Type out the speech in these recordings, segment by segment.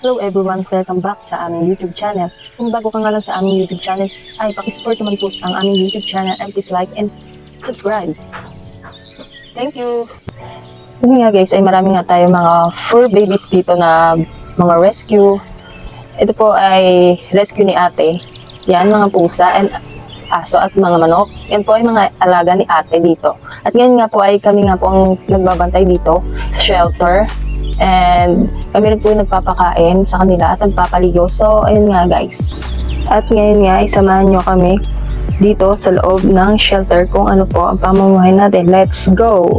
Hello everyone, welcome back sa aming YouTube channel. Kung bago ka nga lang sa aming YouTube channel, ay pakisupport naman po ang aming YouTube channel and please like and subscribe. Thank you! Yun nga guys, ay marami nga tayo mga fur babies dito na mga rescue. Ito po ay rescue ni ate. Yan, mga pusa and aso at mga manok. Yan po ay mga alaga ni ate dito. At ngayon nga po ay kami nga po ang nagbabantay dito sa shelter. And kami rin po yung nagpapakain sa kanila at nagpapaligo. So, ayun nga guys. At ngayon nga, isamahan nyo kami dito sa loob ng shelter kung ano po ang pamumuhay natin. Let's go!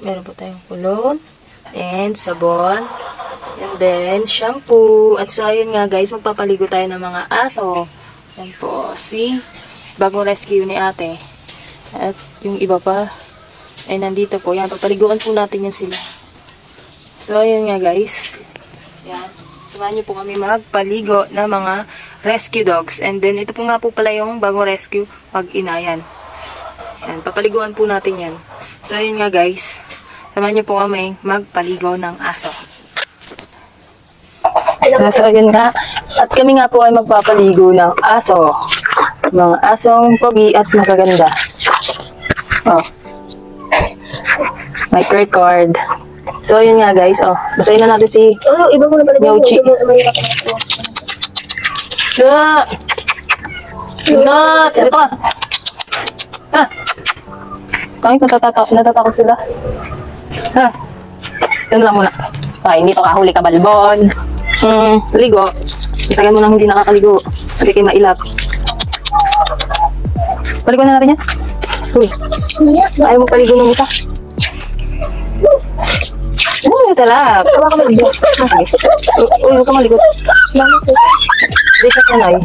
Meron po tayong kulon and sabon and then shampoo. At so, ayun nga guys, magpapaligo tayo ng mga aso. Yan po, si bagong rescue ni ate. At yung iba pa ay nandito po. Yan, papaliguan po natin yan sila. So, yan nga guys. Yan. Samahan nyo po kami magpaligo ng mga rescue dogs. And then, ito po nga po pala yung bagong rescue pag-inayan. Yan, papaliguan po natin yan. So, yan nga guys. Samahan nyo po kami magpaligo ng aso. So, yun nga. At kami nga po ay magpapaligo ng aso. Mga asong pogi at magaganda. Oh. Mic record. So, yun nga guys. Oh, basahin na natin si iba mo na pala Yochi. Not! Ito ka. Ha? Kahit natatakot sila. Ha? Ito na lang muna. Ay, hindi to kahuli ka balbon. Ligo. Isagan mo nang hindi nakakaligo. Kasi kayo mailap. Paligo na natin yan. Uy. Ayaw mo paligo ng isa. Uy, salap. Tawa ka maligo. Uy, huwag ka maligo. Hindi siya sanay.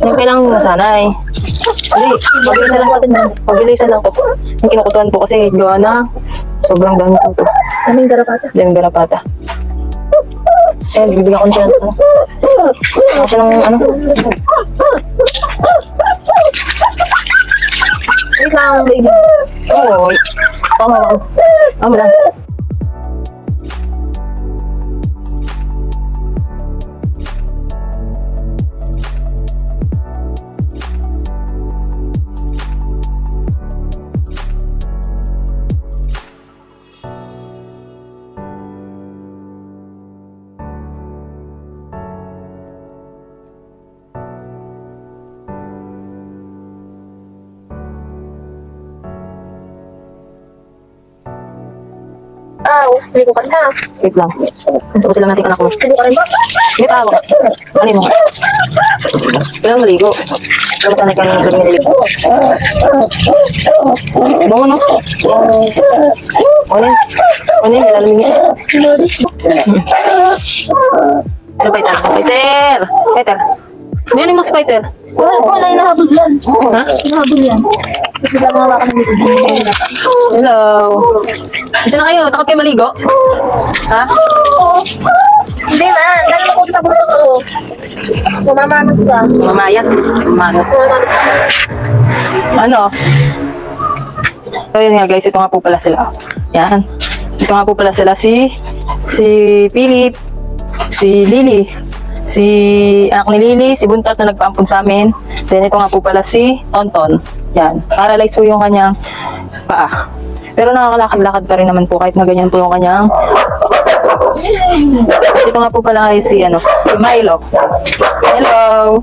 Yung kailangan mo sanay. Hindi. Pabilisan lang ko. Yung kinukutuan po kasi gawa na sobrang dami ko ito. Daming garapata. Daming garapata. Eh, bibigyan ko siya. Ako siya ng ano. Wait lang, baby. Oo. Tama lang. Tama lang. Ligo ka na. Wait lang. Ito ko sila nating anak mo. Ligo ka rin ba? May pa ako. Ano mo? Kailangan maligo. Pero sanay ka nang maligo. Bango no? Ano yun? Nilalamig niya. Ano Peter? Peter! Peter! Ano mo si Peter? Wala, hinahabol yan. Ha? Hinahabol yan. Kasi lang mga baka naligo. Hello! Dito na kayo. Takot kayo maligo? Ha? Hindi man. Dahil ako sa buto ko. Mamamanot ka. Mamayat. Mamayat. Ano? So yun nga guys, ito nga po pala sila. Yan. Ito nga po pala sila si Philip, si Lily, si anak ni Lily, si Buntot na nagpaampun sa amin. Then ito nga po pala si Tonton. Yan. Paralyzed po yung kanyang paa. Pero nakakalakad-lakad pa rin naman po kahit na ganyan po yung kanyang. Ito nga po pala si Milo. Hello!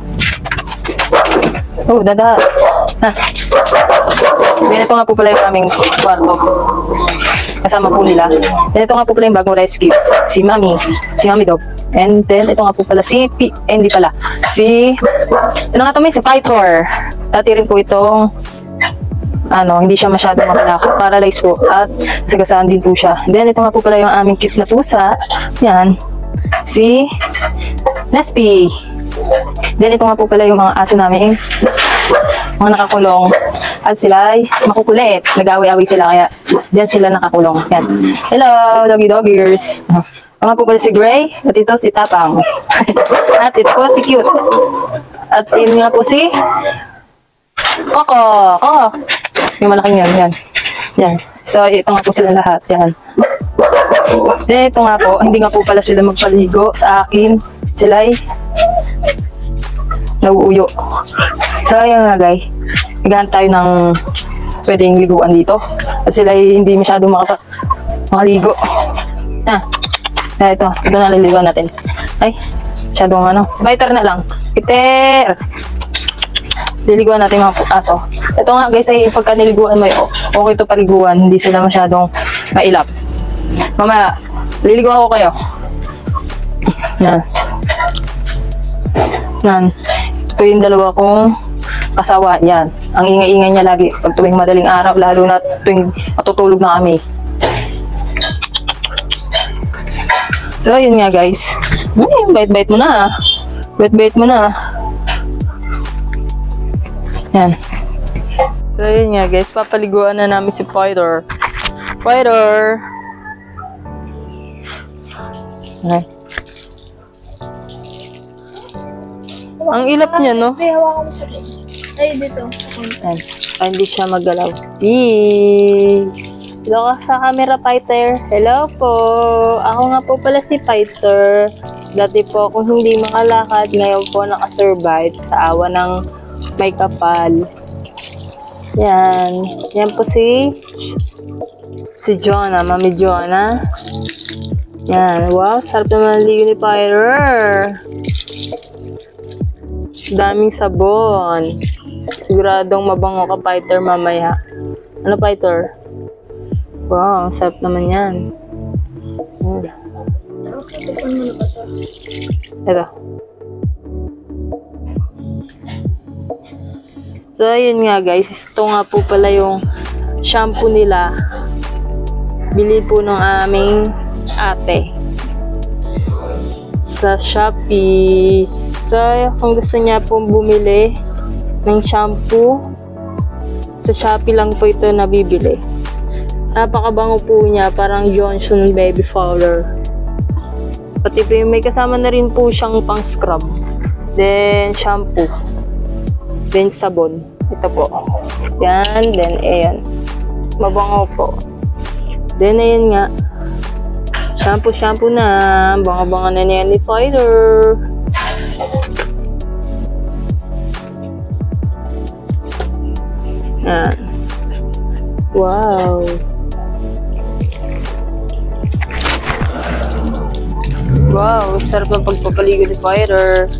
Oh, dada. Ha. Then ito nga po pala yung aming kwarto. Kasama po nila. Then ito nga po pala yung bagong rescue. Si Mami Dog. And then ito nga po pala hindi pala. Ito na nga ito si Pythor. Dati rin po itong hindi siya masyadong makalakad, paralyzed po at sagasaan din po siya. Then ito nga po pala yung aming cute na pusa. Yan. Si Nasty. Then ito nga po pala yung mga aso namin, mga nakakulong. At sila ay makukulit. Nag-away-away sila kaya diyan sila nakakulong. Yan. Hello, doggies. Mga po pala si Gray. At ito si Tapang. At ito po si Cute. At yun nga po si Koko! Koko! Yung malaking yan, yan. Yan. So, ito nga po sila lahat. Yan. Then, ito nga po, hindi nga po pala sila magpaligo sa akin. Sila ay nauuyo. So, ayan nga guys. Nagahan tayo ng pwedeng liguan dito. At sila ay hindi masyadong makaligo. Ito na liliguan natin. Ay, masyadong ano. Spider na lang. Peter! Liliguan natin mga aso. Ito nga guys, ay pagka niliguan mo, okay to paliguan. Hindi sila masyadong mailap. Mamaya, liliguan ko kayo. Yan. Yan. Ito yung dalawa kong kasawa. Yan. Ang ingay-ingay niya lagi pag tuwing madaling araw, lalo na tuwing matutulog na kami. So, yun nga guys. Bait-bait mo na. Bait-bait mo na. Yan. So, yun nga guys. Papaliguan na namin si Fighter. Fighter! Yan. Ang ilap niya, no? Ay, hawakan mo siya. Ay, dito. Yan. Ay, hindi siya magalaw. Yee! Hello ka sa camera, Fighter. Hello po. Ako nga po pala si Fighter. Dati po akong hindi makalakad. Ngayon po nakasurvive sa awa ng may kapal. Yan. Yan po si Jonah. Mami Jonah. Yan. Wow. Sarap naman ang ligo ni Fighter. Daming sabon. Siguradong mabango ka, Fighter, mamaya. Ano, Fighter? Wow, sarap naman yan. Ito. So, ayun nga guys. Ito nga po pala yung shampoo nila. Bili po ng aming ate. Sa Shopee. So, kung gusto niya pong bumili ng shampoo, sa Shopee lang po ito nabibili. Napakabango po niya, parang Johnson Baby Powder. Pati po may kasama na rin po siyang pang scrub. Then, shampoo. Then, sabon. Ito po. Yan, then, ayan. Mabango po. Then, ayan nga. Shampoo na. Bango-bango na niya ni Fighter. Yan. Wow. Wow, sarap ng pagpapaligo ni Fighter.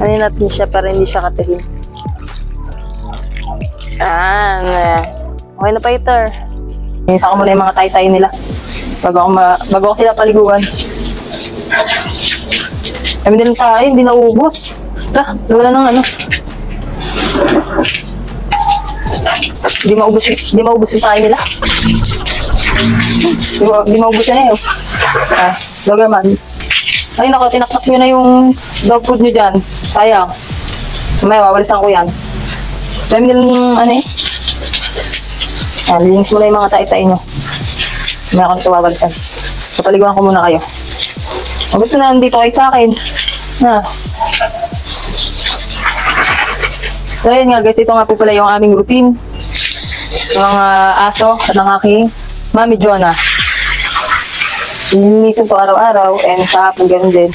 Ano natin siya para hindi siya katahin. Okay na, Fighter. Isa ko muna yung mga tay-tay nila. Bago ako sila paliguan. Kami din tayo, hindi naubos. Wala nang ano. Hindi maubos yung tayo nila. Hindi maubos yan eh. Dogaman. Ay nako, tinaktak nyo na yung dog food nyo dyan. Sayang. May wawalisan ko yan. Dami nilang ano eh. Yan, linis mo na yung mga tay-tay nyo. May ako nito wawalisan. Kapaliguan ko muna kayo. Huwag ito na nandito kayo sa akin. So yun nga guys, ito nga po pala yung aming routine. Yung mga aso at ng aking Mami Jonah. Nilinisin po araw-araw and sa hapon ganun din.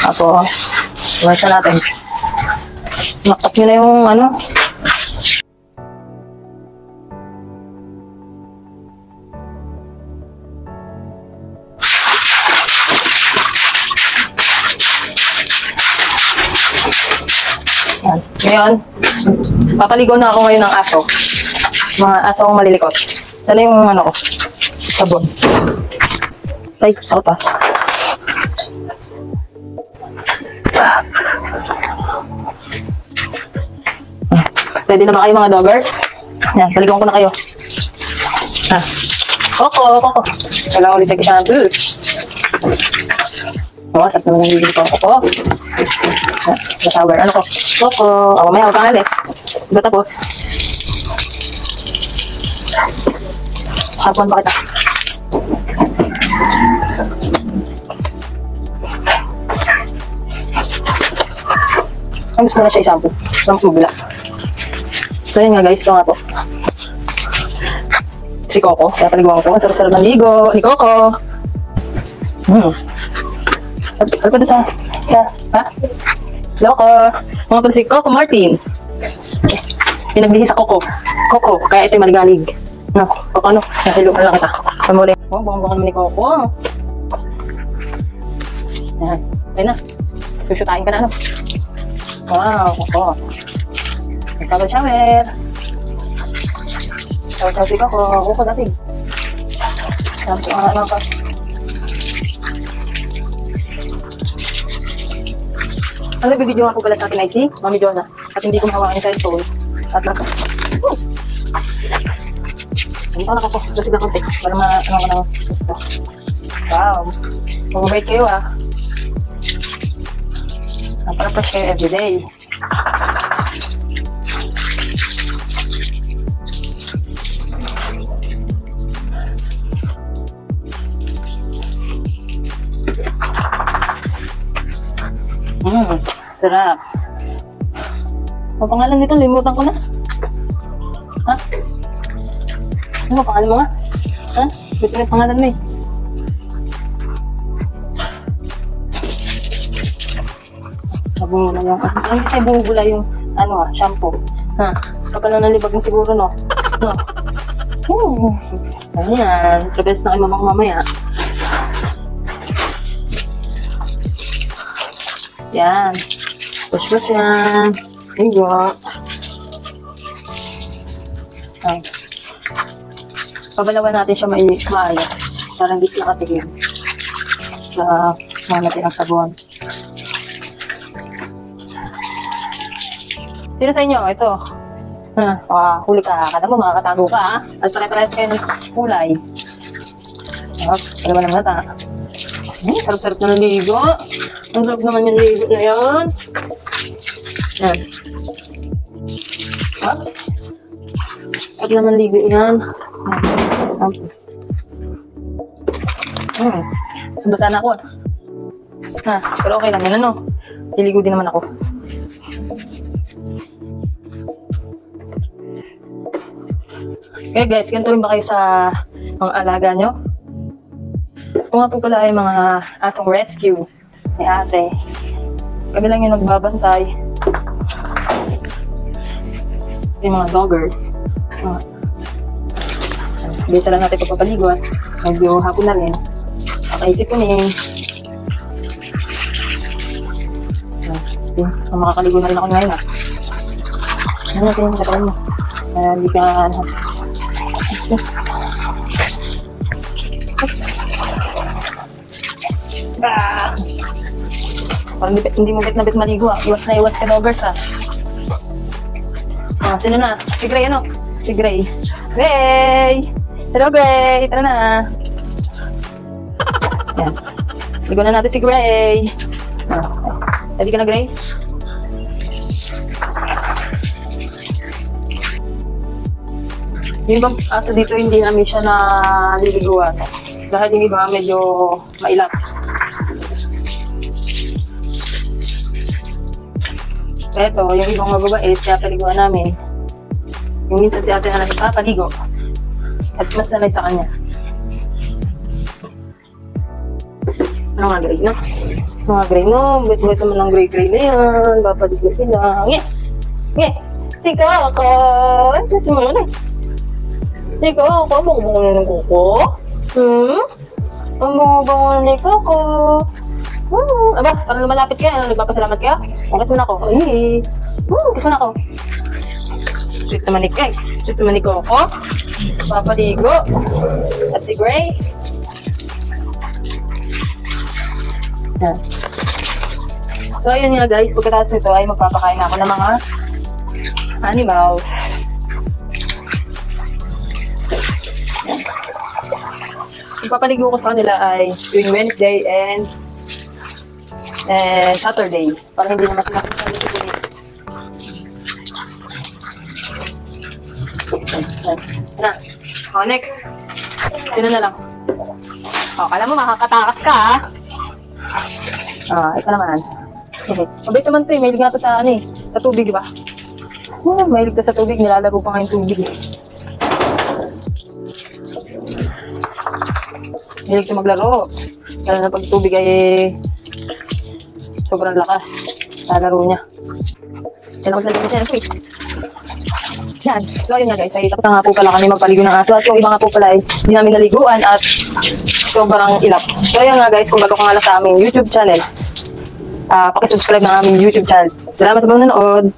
Tapos, iwasan natin. Naktak nyo na yung ano. Ngayon, papaligo na ako ngayon ng aso. Mga aso kong malilikot. Sana yung ano ko, sabon. Ay, sakot pa. Ready na ba kayo mga doggers? Yan, paliguan ko na kayo. Ha. Koko. Kailangan ulit yung shampoo. Sarap naman yung bibig ko. Koko. The shower. Ano ko? Koko. Mamaya, huwag kang alis. Diba tapos? Hapon pa kita. Ang gusto mo na siya i-shampoo. Ang smugla. So yun nga guys, ito nga po. Si Coco, kaya paliguan ko. Ang sarap-sarap ng ligo. Ni Coco. Ano pa doon ha? Loko. Mga pa si Coco Martin. Pinaglihi sa Coco. Coco, kaya ito'y maligalig. No, Coco ano? Nahilukan lang kita. Pamuli. Oh, bangong naman ni Coco. Yan. Ayun na. Susyutain ka na ano. Wow, Coco. Nagkabal shower. Shower si Coco. Coco natin. Sabi ko ano pa. Ang nagbibideo nga po pala sa akin ay si Mami Jonah. At hindi ko mahawakan yung cellphone. At naka. Punta na ako. Kasi na konti. Para ma-ano ka ng gusto. Wow. Magmabait kayo ah. Napaka-fresh kayo everyday. Sarap. Ang pangalan nito, limutan ko na. Ha? Ano pangalan mo nga? Ha? Ito yung pangalan mo eh. Sabong na yung, hindi tayo bumubula yung, shampoo. Ha? Kapal na nalibag mo siguro, no? No? Ayan. Trabes na kayo mamaya. Yan. Push yan. Ligo. Ay. Pabalawan natin siya maayos. Para hindi sila katigil. Sa mga natin ang sabon. Sino sa inyo? Ito. Huli ka. Kada mo makakatago ka ha. At pare-parehas kayo ng kulay. Alam naman natin. Sarap-sarap na naligo. Ang sarap naman yung ligo na yan. Yan. Oops. Sarap naman ligo yan. Basa na ako. Pero okay lang yan ano. Liligo din naman ako. Okay guys, ganito rin ba kayo sa mga alaga nyo? Ito nga po pala ay mga asong rescue ni ate. Kami lang yung nagbabantay. Yung mga doggers. Bisa lang natin pagpapaligo at medyo hapon na rin. Nakaisip ko ni makakaligo na rin ako ngayon ano natin yung katawan mo? Hindi ka oops. Parang hindi mo bit na bit maligo Iwas na iwas ka doggers sino na? Si Gray ano? Si Gray. Gray! Hello Gray! Tara na! Yan. Ligo na natin si Gray. Ready ka na Gray? Yung bang aso dito hindi namin siya naliliguan. Dahil yung iba medyo mailap. Ito, yung ibang mababait, kaya paliguan namin. Yung minsan si ate na nagpapaligo. At mas sanay sa kanya. Ano nga Gray, no? Mga Gray, no? Buwit-buwit naman ng gray-gray na yan. Papaligo sila. Nge! Nge! Sika ako! Ay, sasimulan na. Sika ako! Bango-bango na ng kuko? Ang bango-bango na ng kuko? Aba, parang lumalapit ka. Nagpapasalamat ka? Kiss mo na ako. Ay! Kiss mo na ako. Sweet naman ni Gray. Sweet naman ni Coco. Papaligo. At si Gray. Yan. So, ayun nga guys. Pagkatapos nito ay magpapakain ako ng mga animals. Yung papaligo ko sa kanila ay tuwing Wednesday and Saturday. Para hindi naman sila na. Oh, next. Sino na lang? Oh, kala mo makakatakas ka, ha? Ito naman. Mabait naman to eh. Mahilig nga to sa ano eh. Sa tubig, di ba? Mahilig to sa tubig. Nilalaro pa nga yung tubig. Mahilig to maglaro. Lalo na pag tubig ay sobrang lakas. Lalaro niya. Yan ako lalaro niya. Yan. So, yun nga guys. Ay, tapos na nga po pala kami magpaligo ng aso. At yung iba nga po pala ay hindi namin naliguan at sobrang ilap. So, yun nga guys. Kung bago ka nga lang sa aming YouTube channel, pakisubscribe ng aming YouTube channel. Salamat sa panonood.